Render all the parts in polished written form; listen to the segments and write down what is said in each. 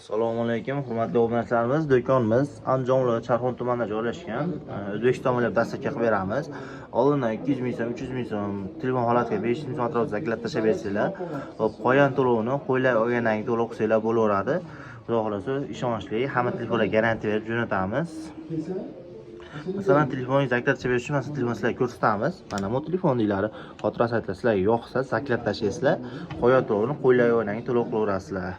Assalomu alaykum, hurmatli obunachilarimiz. Do'konimiz Andijon viloyati Charxon tumanida joylashgan. O'zbekiston bo'ylab dasturga qilib beramiz. Oldindan 200 ming so'm, 300 ming so'm telefon holatiga 500 ming so'm atrofida zaklab tashlab bersanglar, qolgan to'lovini qo'ylab olgandan keyin to'lov qilsanglar bo'laveradi. Xudo xolasa ishonchli, hamma telefonlarga garantiya berib jo'natamiz. Masalan, telefoningizni zaklab tashlab berish uchun masalan telefon sizlarga ko'rsatamiz. Mana bu telefon deylari, xotirasi aytlar sizlarga yoqsa, zaklab tashlaysizlar, qolgan to'lovini qo'ylab olgandan keyin to'lov qilaverasizlar.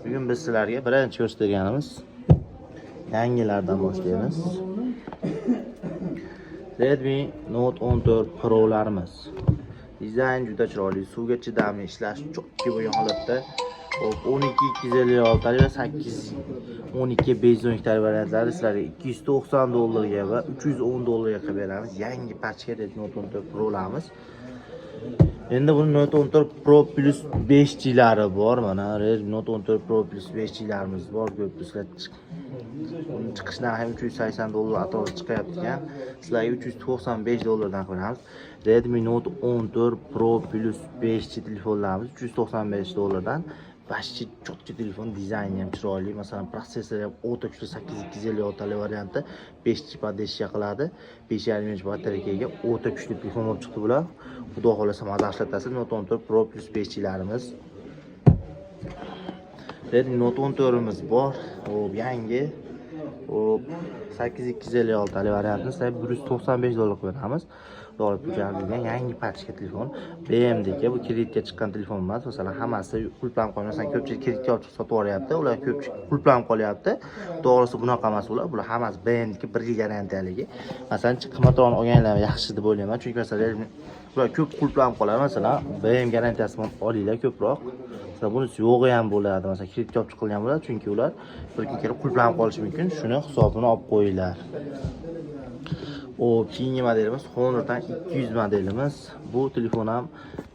Bugun biz sizlarga birinchi ko'rsatganimiz yangilardan boshlaymiz. Redmi Note 14 Pro'larimiz. Dizayn juda chiroyli, suvga chidamli, ishlash chokki bo'lgan holatda. 12 256 va 8 12 512 variantlari sizlarga $290 va $310 qilib beramiz. Yangi parchaga Redmi Note 14 Pro'larimiz. Endi buni Note 14 Pro Plus 5G'lari bor. Mana Redmi Note 14 Pro Plus 5G'larimiz bor. Ko'pchilar buni chiqish narxi $380 atrofida chiqyapti ekan. Sizlarga $395 dan qilamiz. Redmi Note 14 Pro Plus 5G telefonlarimiz $395 dan. Bashchi cho'tchi telefon, dizayni ham chiroyli. Masalan, protsessori ham o'ta kuchli 8256 varianti 5G podeshga qiladi. 5.5 inch batareyaga o'ta kuchli telefon bo'lib chiqdi bular. Xudo xolasa mazza ishlatasiz. Note 14 Pro Plus 5G'larimiz. Redmi Note 14'imiz bor. Yangi 8256 variantini sizlarga $195 beramiz. Dolib turgan yangi parcha telefon. BMDga bu kreditga chiqqan telefon emas. Masalan, hammasi pulplanib qolmasan, ko'pchilik kreditga olib sotib olyapti. Ular ko'pchilik pulplanib qolyapti. To'g'risi bunaqa emas ular. Bular hammasi BMDga 1 yil garantiyaligi. Masalan, qimmatroq olganlar yaxshi deb o'ylayman. Chunki masalan, ular ko'p pulplanib qoladi. Masalan, BM garantiyasini olinglar ko'proq. Masalan, bunisi yo'g'i ham bo'ladi. Masalan, kreditga olib chiqilgan bo'ladi, chunki ular bir kun kelib pulplanib qolishi mumkin. Shuni hisobini olib qo'yinglar. Keyingi modelimiz Honor'dan 200 modelimiz. Bu telefon ham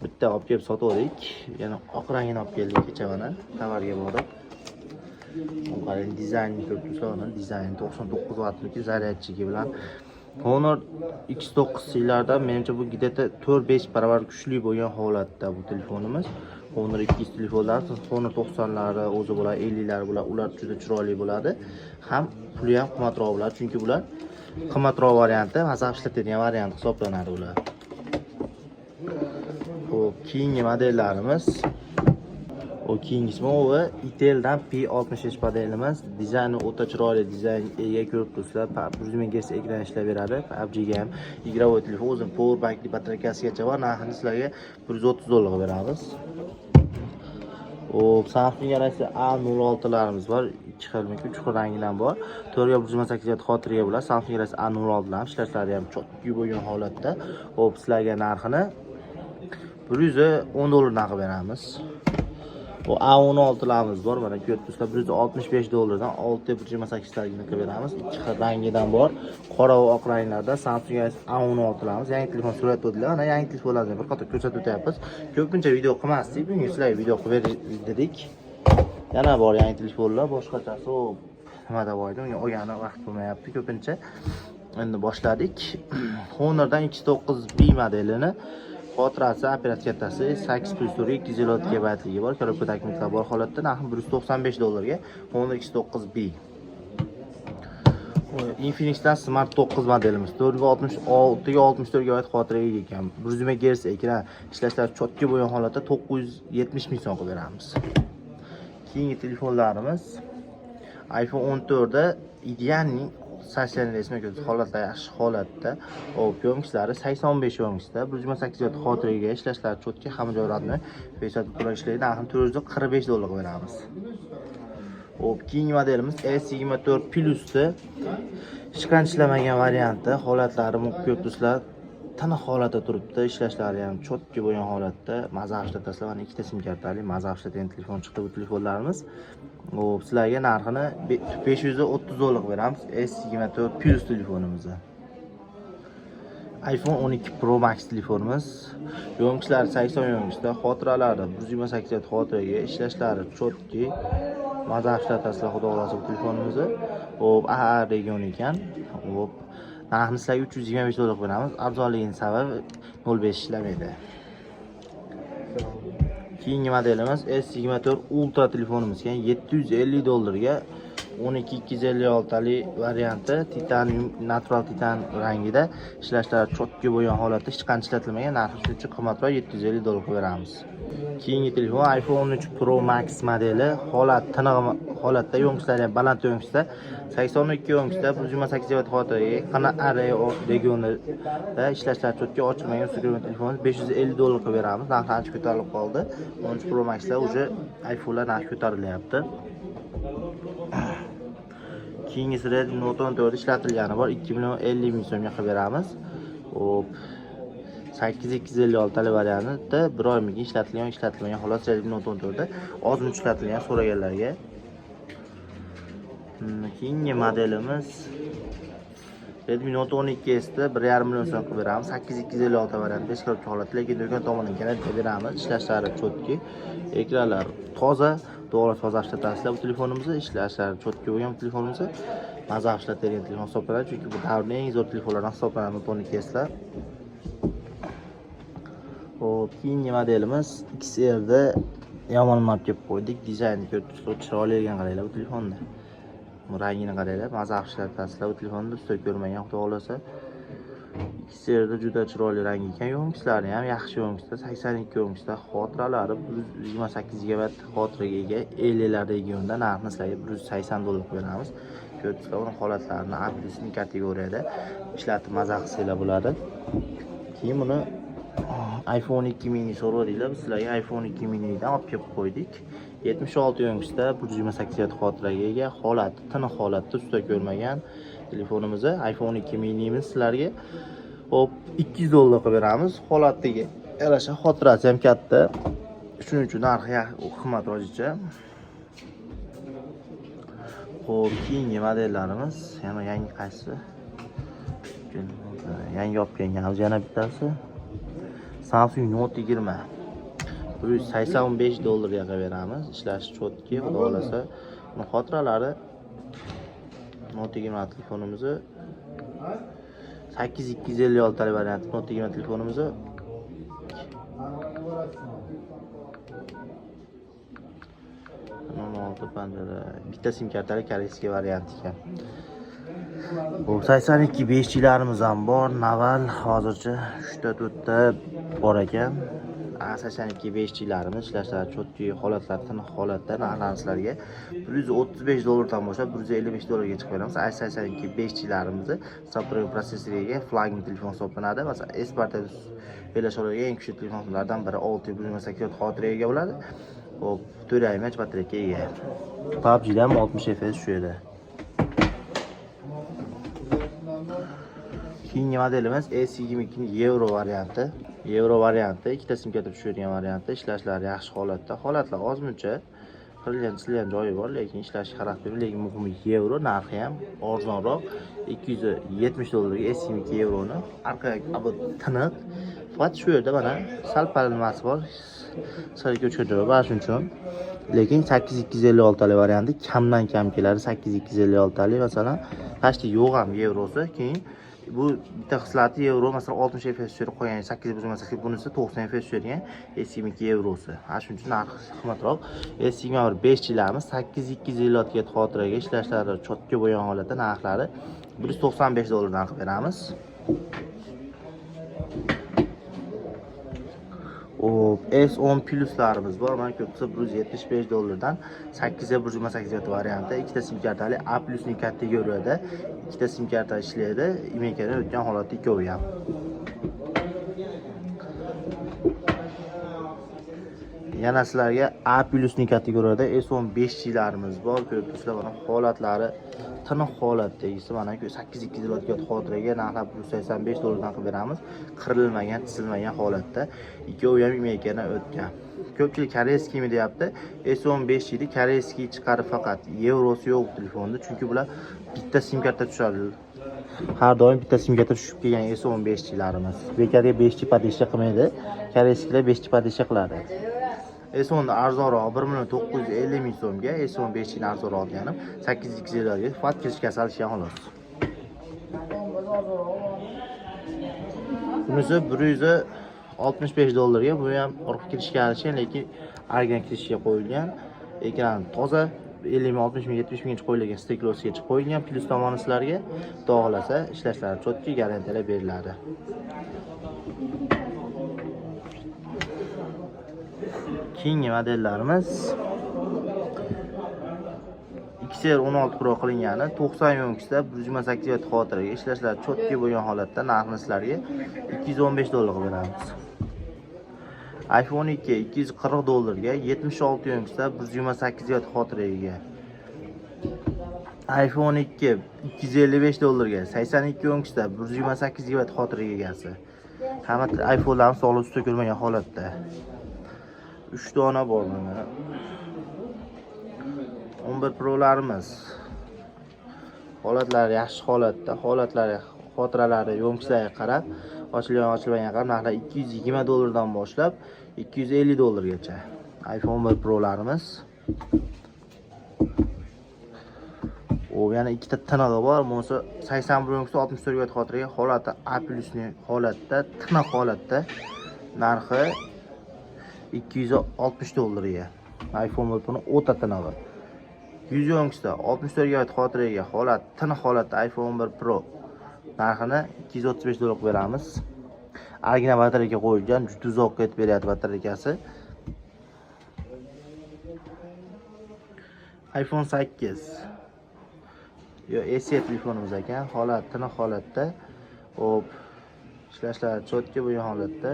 bitta olib kelib sotdik. Yana oq rangini olib keldik kecha mana tovarga borib. Qarang, dizaynni ko'rib turibsizlar, dizayni 99 vattlik zaryadchigi bilan. Honor X9'lardan menimcha bu gideta 4-5 barobar kuchli bo'lgan holatda bu telefonimiz. Honor 200 telefonlar, Honor 90'lari o'zi bo'ladi, 50'lari bo'ladi. Ular juda chiroyli bo'ladi. Ham puli ham qimmatroq bo'ladi, chunki bular qimmatroq varianti, mazza ishlatadigan variant hisoblanadi ular. Keyingi modellarimiz keyingisi va Intel'dan P63 modelimiz. Dizayni o'ta chiroyli dizaynga ko'rib turibsizlar. 100 MHz ekran ishlab beradi. PUBG'ga ham igrovoy telefon, o'zim power bankli batareykasigacha bor. Narxini sizlarga $130 beramiz. Samsung Galaxy A06'larimiz bor. 2 xil, 3 xil rangidan bor. 428 xotiriga bo'ladi. Samsung Galaxy A06 bilan ishlashlari ham chotki bo'lgan holatda. Sizlarga narxini $110 dan qilib beramiz. Bu A16'larimiz bor. Mana ko'ribsizlar, $165 dan 6.28 taligini qilib beramiz. 2 xil rangidan bor. Qora va oq ranglarda Samsung Galaxy A16'larimiz. Yangi telefon suratda o'tdilar. Mana yangi telefonlarni bir qator ko'rsatib o'tyapmiz. Ko'pincha video qilmasdik. Bugun sizlarga video qilib berdik. Yana bor yangi telefonlar, boshqachasi nimada bor edi, unga olgani vaqt bo'lmayapti ko'pincha. Endi boshladik. Honor'dan X9B modelini xotirasi, operatsiya kartasi 8+4 256 GB bor. Korobka dokumentlar bor holatda, narxi $195 ga. Honor X9B. Infinix'dan Smart 9 modelimiz. 466 ga 64 GB xotiraga ega ekan. 100 MHz ekran, ishlashlari chotki bo'lgan holatda 970 ming so'm qilib beramiz. Keyingi telefonlarimiz iPhone 14 da idealning resmi holatda yaxshi holatda. Yo'mkislari 85 yo'mkisda, 128 GB xotiraga ishlashlari chotki, hamma joy radni Facebook bilan ishlaydi. Narxini $445 qilib beramiz. Keyingi modelimiz S24 Plus'da ishqan ishlamagan varianti, holatlari ko'p do'stlar tana holatda turibdi, ishlashlari ham chotki bo'lgan holatda. Mazza ishlatasizlar, mana ikkita sim kartali mazza ishlatan telefon chiqdi bu telefonlarimiz. Sizlarga narxini $530 beramiz. S24 Plus telefonimizni. iPhone 12 Pro Max telefonimiz. Yo'mkishlari 80 yo'mkisda, xotiralari 128 xotiraga, ishlashlari chotki. Mazza ishlatasizlar, xudo xolasa bu telefonimizni. AA region ekan. Narxini sizlarga $325 beramiz. Arzonligining sababi 05 ishlamaydi. Keyingi modelimiz S24 Ultra telefonimiz ekan. 750 dollarga 12256 lik varianti titanium natural titan rangida ishlashlari cho'tki bo'lgan holatda hech qancha ishlatilmagan, narxi shuning uchun qimmatroq 750 dollarga beramiz. Keyingi telefon iPhone 13 Pro Max modeli, tiniq holatda, yo'ngislari ham baland yo'ngisda, 82 yo'ngisda, 128 GB botiriyaga, Canary regionida ishlashlari cho'tki ochilmagan superman telefonimiz 550 dollarga beramiz. Narxi ancha ko'tarilib qoldi. 13 Pro Max'da uje iPhone'lar narxi ko'tarilyapti. Keyingisi Redmi Note 14 ishlatilgani bor, 2,50 ming so'mga qilib beramiz. Hop 8256 tali variantida 1 oy ming ishlatilmagan xolos Redmi Note 14 ozmi ishlatilgan so'raganlarga. Keyingi modelimiz Redmi Note 12S da 1,5 million so'm qilib beramiz. 8256 variant 5 karobka holatda, lekin do'kon tomonidan kelib beramiz. Ishlashlari cho'tki, ekranlar toza, to'g'ri toza ishlatasizlar bu telefonimizni. Ishlashlari cho'tki bo'lgan telefonimizni maza ishlatadigan telefon hisoblanadi, chunki bu davrning eng zo'r telefonlaridan hisoblanadi Note 12S da. Hop, keyingi modelimiz XR da yomon emas deb qo'ydik. Dizaynni ko'rib chiroyli ekan qaranglar bu telefonda. Rangini qaranglar, maza ishlatasizlar bu telefonni ustoz ko'rmagan xudo xolasa. XR da juda chiroyli rang ekan, yo'ngislari ham yaxshi yo'ngisda, 82 yo'ngisda, xotiralari 128 GB xotiraga ega, 50 larda regionda narxini sizlarga 180 dollar beramiz. Ko'rsizlar uni holatlarini A+ kategoriyada ishlatib maza qilsanglar bo'ladi. Keyin buni iPhone 2 mini so'radinglar, biz sizlarga iPhone 2 minidan olib kelib qo'ydik. 76 yo'ngisda 128 GB xotiraga ega, holati tiniq holatda usta ko'rmagan telefonimizni iPhone 2 minimiz sizlarga hop 200 dollar qilib beramiz. Holatiga yarasha xotirasi ham katta. Shuning uchun narxi qimmatroqcha. Hop, keyingi modellarimiz yana yangi qaysi? Yangi olib kelgan yana bittasi Samsung Note 20. 185 dollarga qilib beramiz. Ishlashi cho'tki, xudo xolasa. Buni xotiralari Note 20 telefonimizni 8256 tali varianti Note 20 telefonimizni bitta sim kartali koreyskiy variant ekan. Bu 82 5G'larimiz ham bor. Naval hozircha 3 ta 4 ta bor ekan. 82 5G'larimiz ishlashlari cho'tki holatlar tiniq holatda narxlarimizlarga 135 dollardan boshlab 155 dollarga chiqib beramiz. 82 5G'larimizni Snapdragon protsessoriga flagman telefon hisoblanadi. Masalan, S-Portal belashadigan eng kuchli telefonlardan biri 628 xotiraga ega bo'ladi. Hop, 4 mAh batareyaga ega. PUBG dan 60 FPS shu yerda. Keyingi modelimiz S22 Euro varianti. Euro varianti, ikkita sim karta tushirgan varianti, ishlashlari yaxshi holatda. Holatlar ozmuncha qilingan joyi bor, lekin ishlash xarakteri, lekin muhimi Euro, narxi ham arzonroq. 270 dollarga S22 Euroni. Arqaga bu tiniq. Faqat shu yerda mana sal palinmasi bor. Sirga o'chgan joyi bor shuning uchun. Lekin 8256 tali varianti kamdan kam keladi. 8256 tali masalan, qashti yo'q ham Eurosi. Keyin bu bitta xislati Euro, masalan 60 FPS tushirib qo'ygan 8 bunisi 90 FPS tushirgan S22 Eurosi. Shuning uchun narxi qimmatroq. S21 5G'larimiz 8256 ga xotiraga ishlashlari cho'tki bo'lgan holatda narxlari 195 dollar narx beramiz. S10 Plus'larimiz bor. Mana ko'psa 175 dollardan 8 ga 128 varianti, ikkita sim kartali A+ ning kategoriyada ikkita sim karta ishlaydi. Imekadan o'tgan holatda ikkovi ham. Yana sizlarga A+ ning kategoriyada S10 5G'larimiz bor. Ko'rib mana holatlari tiniq holatdagisi, mana 8200 ga xotiraga narxlab 185 dollardan qilib beramiz. Qirilmagan, chizilmagan holatda. Ikkovi ham imekadan o'tgan. Ko'pchilik koreyskiy deyapti. S10 5G'ni koreyskiy chiqarib faqat Eurosi yo'q telefonda, chunki bular bitta sim karta tushadi. Har doim bitta sim karta tushib kelgan S10 5G'larimiz. Bekarga 5G padishcha qilmaydi. Koreyskiylar 5G padishcha qiladi. S10 arzonroq 1,950 ming so'mga, S10 5G'ni arzonroq olganim 8200 ga faqat kirish kasal ishgan xolos. Bunisi 100 65 dollarga. Bu ham orqa kirishga aralashgan, lekin argan kirishga qo'yilgan. Ekran toza 50 ming, 70 minggacha qo'yilgan steklosiga chiqib qo'yilgan. Plus tomoni sizlarga dog'lasa, ishlashlari chotki garantiyalar beriladi. Keyingi modellarimiz XR 16 Pro qilingani 90 yo'nqisda 128 GB xotiraga ishlashlari chotki bo'lgan holatda narxini sizlarga 215 dollarga beramiz. iPhone 2 240 dollarga 76 yo'nqisda 128 GB xotiraga. iPhone 2 255 dollarga 82 yo'nqisda 128 GB xotiraga egasi. Hamma iPhone'larni sog'liq ustida ko'rmagan holatda. 3 dona bor mana. 11 Pro'larimiz holatlari yaxshi holatda, holatlari xotiralari yo'nqislarga qarab, ochilgan qarab narxlar 220 dollardan boshlab 250 dollargacha. iPhone 11 Pro'larimiz. Yana ikkita tinig'i bor. Bo'lsa 81 yo'nqisda 64 GB xotiraga holati A+ ni holatda, tiniq holatda narxi 260 dollarga. iPhone 11 Pro'ning o'ta tinig'i. 100 yo'nqisda 64 GB xotiraga holat tiniq holatda iPhone 11 Pro narxini 235 dollarga beramiz. Original batareyga qo'yilgan, juda uzoq ketib beryapti batareykasi. iPhone 8 SE telefonimiz ekan, holat tiniq holatda, hop ishlashlari chotki bo'lgan holatda.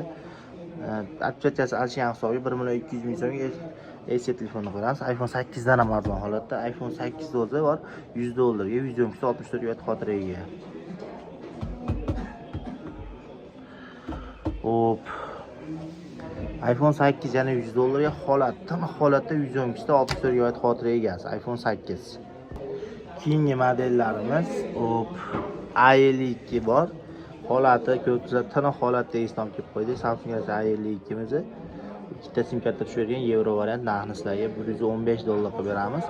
Apchachasi alshigan hisobiga 1 200 ming so'mga SE telefonni qo'yamiz. iPhone 8 dan ham arzon holatda. iPhone 8 do'zi bor 100 dollarga, 100 yo'nqisda 64 GB xotiraga. Hop. iPhone 8 yana 100 dollarga holat tiniq holatda 100 yo'nqisda 64 GB xotiraga egasi. iPhone 8. Keyingi modellarimiz hop A52 bor. Holati ko'pchilik tiniq holatda islom kelib qo'ydi. Samsung Galaxy A52 mizni ikkita sim karta tushirgan yevro variant narxini sizlarga 115 dollarga beramiz.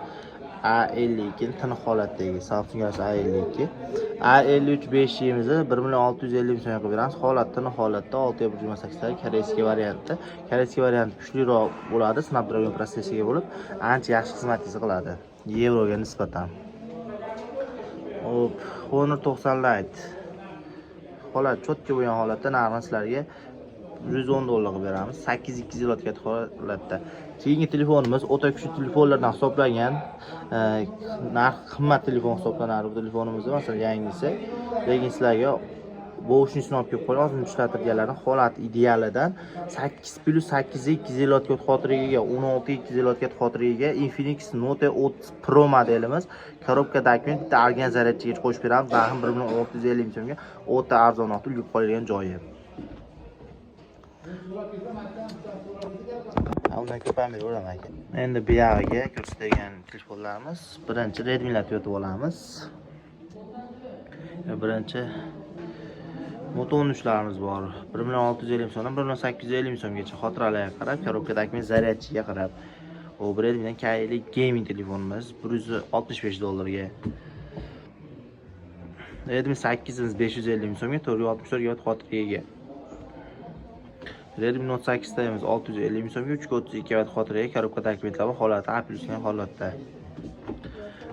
A52 ni tiniq holatdagi Samsung Galaxy A52. A53 5G mizni 1 650 ming so'mga beramiz. Holat tiniq holatda 6.128 ta koreyskiy variantda. Koreyskiy variant kuchliroq bo'ladi, Snapdragon protsessoriga bo'lib, ancha yaxshi xizmat qiladi yevroga nisbatan. Hop, Honor 90 Lite. Holat chotki bo'lgan holatda narxini sizlarga 110 dollarga beramiz. 8200 wattga holatda. Keyingi telefonimiz o'ta kuchli telefonlardan hisoblangan. Narx qimmat telefon hisoblanadi bu telefonimiz, masalan, yangisi. Lekin sizlarga bo'shni sinab kelib qo'ygan, hozir ishlatilganlarning holati idealidan 8+8 250 wattga xotiraga, 16 250 wattga xotiraga Infinix Note 30 Pro modelimiz. Korobka dokument bitta argan zaryadchiga qo'shib beramiz. Narxi 1650 ming so'mga. O'ta arzon olib ulgurib qolgan joyi. Undan ko'pamay o'raman ekan. Endi bu yog'iga ko'rsatilgan telefonlarimiz. Birinchi Redmi lar yotib olamiz. Birinchi Moto 13larimiz bor. 1 650 ming so'mdan 1 850 ming so'mgacha xotiralarga qarab, korobkadagi zaryadchiga qarab. O Redmi K50 gaming telefonimiz 165 dollarga. Redmi 8 imiz 550 ming so'mga 464 GB xotiraga ega. Redmi Note 8 tamiz 650 ming so'mga 332 GB xotiraga, korobkadagi dokumentlar holati A+ ni holatda.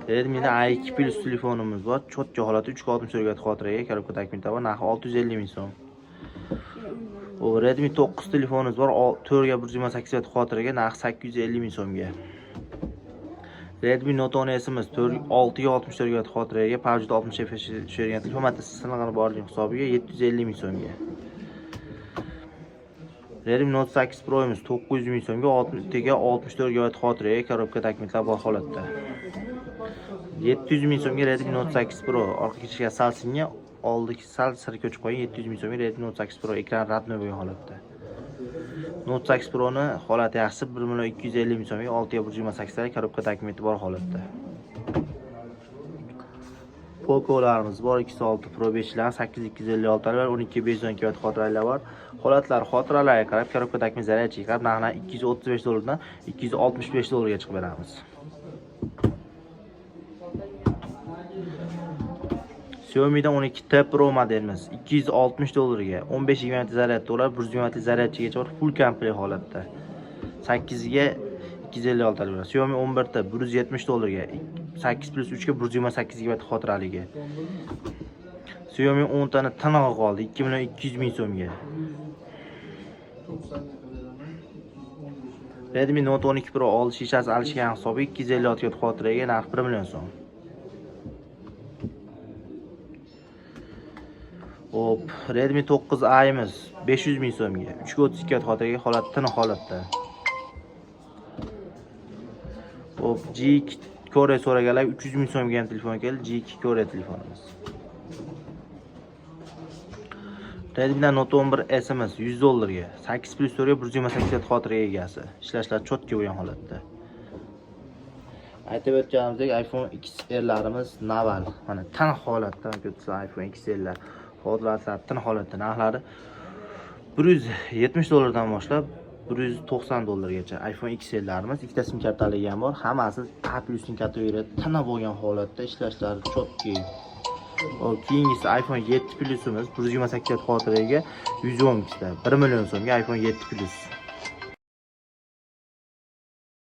Redmi A2 Plus telefonimiz bor. Chotki holati 364 GB xotiraga, korobkadagi dokumentlar bor. Narxi 650 ming so'm. O Redmi 9 telefonimiz bor. 4 ga 128 GB xotiraga, narxi 850 ming so'mga. Redmi Note 10s'imiz 6 ga 64 GB xotiraga, PUBG 60 FPS tushirgan telefon, sinig'ini borligi hisobiga 750 ming so'mga. Redmi Note 8 Pro'miz 900 ming so'mga, 64 GB xotiraga, korobka dokumentlar bor holatda. 700 ming so'mga Redmi Note 8 Pro, orqa kirishga salsinga, oldiga sal sir ko'chib qo'ying. 700 ming so'mga Redmi Note 8 Pro, ekran ratnoy bo'lgan holatda. Note 8 Pro ni holati yaxshi, 1 250 ming so'mga, 6 ga 128 ta korobka dokumenti bor holatda. Poco'larimiz bor, 206 Pro 5lar, 8256 lar, 12 512 GB xotiralar bor. Xotiralarga qarab, korobka dokumenti zaryadchiga qarab, narxini 235 dollardan 265 dollarga chiqib beramiz. Xiaomi'dan 12T Pro modelimiz 260 dollarga, 15-20 zaryad dollar, 120 zaryadchigacha bor, full komplekt holatda. 8 ga 256 ta. Xiaomi 11 ta 170 dollarga, 8+3 ga 128 GB xotiraligi. Xiaomi 10 tani tanig'i qoldi 2.200.000 so'mga. Redmi Note 12 Pro old shishasi alishgan hisobi 256 GB xotiraga, narxi 1 million so'm. Hop, Redmi 9I'miz 500.000 so'mga, 332 GB xotiraga, tiniq holatda. Hop, G2 Core so'raganlar 300.000 so'mga ham telefon keldi, G2 Core telefonimiz. Redmi Note 11S'imiz 100 dollarga, 8+4 ga 128 GB xotiraga egasi. Ishlashlar chotga bo'lgan holatda. Aytib o'tganimizdek iPhone XR'larimiz naval, mana tiniq holatda, ko'rsatilgan iPhone XR'lar xotiralari tiniq holatda, narxlari 170 dollardan boshlab 190 dollargacha iPhone XR'larimiz, ikkita sim kartaligi ham bor. Hammasi A+ kategoriyada tiniq bo'lgan holatda, ishlashlari chotki. Keyingisi iPhone 7 Plus'imiz 128 GB xotiraga 110 ta, 1 million so'mga iPhone 7 Plus.